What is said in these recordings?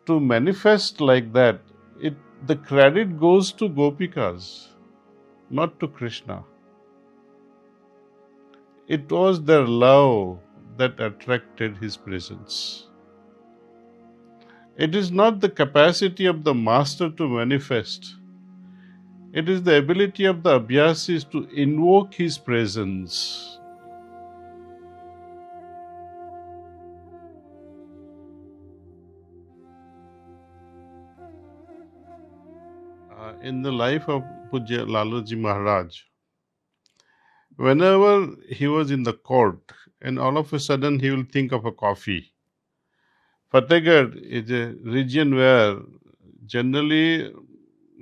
to manifest like that, the credit goes to Gopikas, not to Krishna. It was their love that attracted his presence. It is not the capacity of the master to manifest. It is the ability of the abhyasis to invoke his presence. In the life of Pujya Lalaji Maharaj, whenever he was in the court and all of a sudden he will think of a coffee. Fatehgarh is a region where generally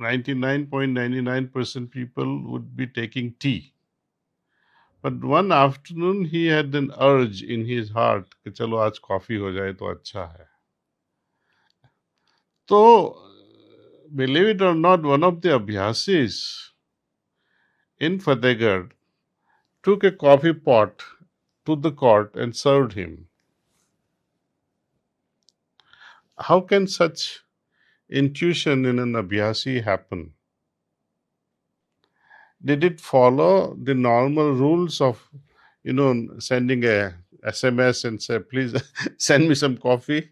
99.99% people would be taking tea. But one afternoon he had an urge in his heart कि चलो आज coffee हो जाए तो अच्छा है. So, believe it or not, one of the abhyasis in Fatehgarh took a coffee pot to the court and served him. How can such intuition in an abhyasi happen? Did it follow the normal rules of, sending a SMS and say, please send me some coffee?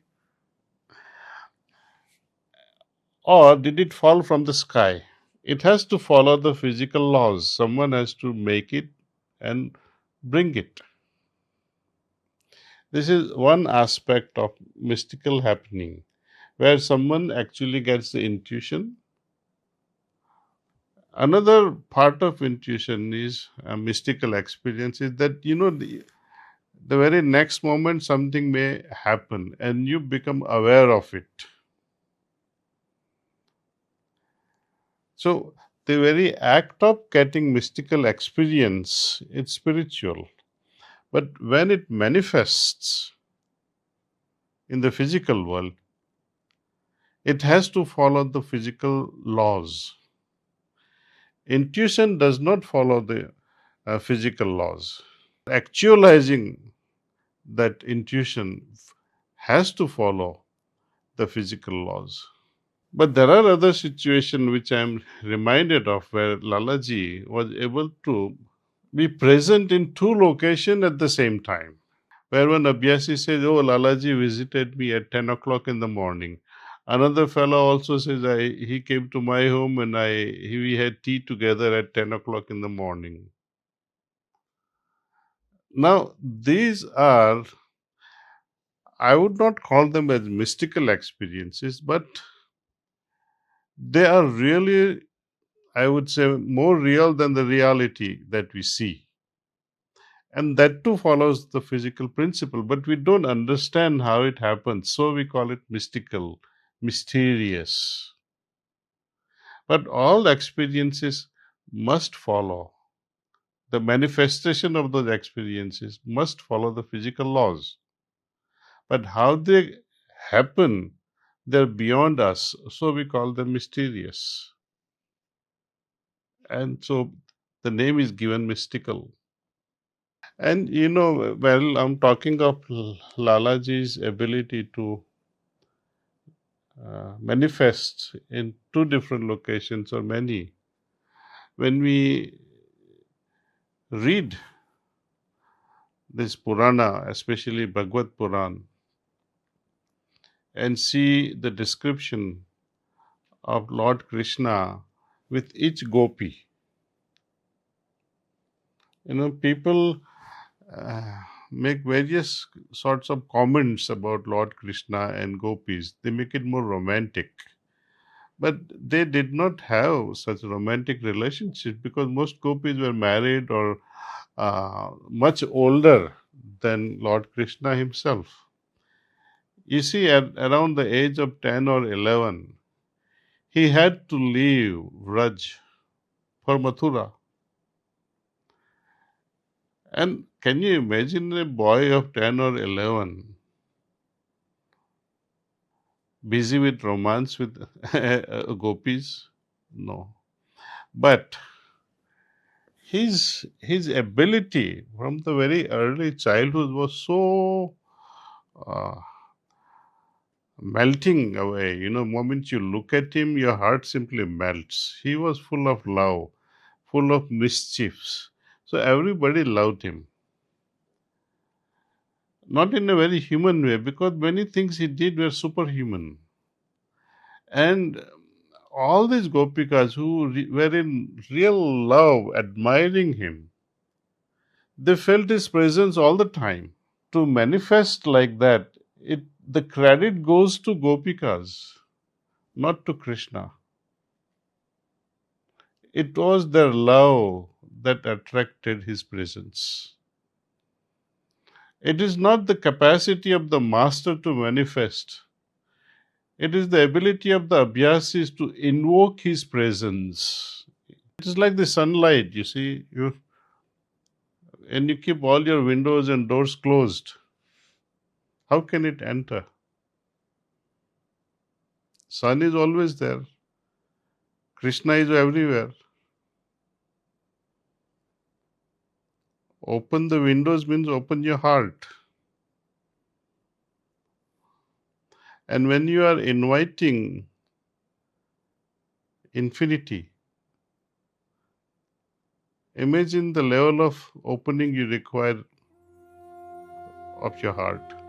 Or did it fall from the sky? It has to follow the physical laws. Someone has to make it and bring it. This is one aspect of mystical happening, where someone actually gets the intuition. Another part of intuition is a mystical experience is that, the very next moment something may happen and you become aware of it. So the very act of getting mystical experience, it's spiritual. But when it manifests in the physical world, it has to follow the physical laws. Intuition does not follow the physical laws. Actualizing that intuition has to follow the physical laws. But there are other situations which I am reminded of where Lalaji was able to be present in two locations at the same time. Where one abhyasi says, oh, Lalaji visited me at 10 o'clock in the morning. Another fellow also says, he came to my home and we had tea together at 10 o'clock in the morning. Now, these are, I would not call them as mystical experiences, but they are really, I would say, more real than the reality that we see. And that too follows the physical principle, but we don't understand how it happens, so we call it mystical, mysterious. But all experiences must follow. The manifestation of those experiences must follow the physical laws. But how they happen, they're beyond us, so we call them mysterious. And so the name is given mystical. And well, I'm talking of Lalaji's ability to manifest in two different locations or many. When we read this Purana, especially Bhagavad Purana, and see the description of Lord Krishna with each gopi, people make various sorts of comments about Lord Krishna and gopis. They make it more romantic. But they did not have such romantic relationships because most gopis were married or much older than Lord Krishna himself. You see, at around the age of 10 or 11, he had to leave Vraj for Mathura. And can you imagine a boy of 10 or 11 busy with romance with gopis? No. But his ability from the very early childhood was so melting away. Moment you look at him, your heart simply melts. He was full of love, full of mischiefs. So everybody loved him. Not in a very human way, because many things he did were superhuman. And all these Gopikas who were in real love, admiring him, they felt his presence all the time. To manifest like that, the credit goes to Gopikas, not to Krishna. It was their love that attracted his presence. It is not the capacity of the master to manifest. It is the ability of the abhyasis to invoke his presence. It is like the sunlight, you see, and you keep all your windows and doors closed. How can it enter? Sun is always there. Krishna is everywhere. Open the windows means open your heart. And when you are inviting infinity, imagine the level of opening you require of your heart.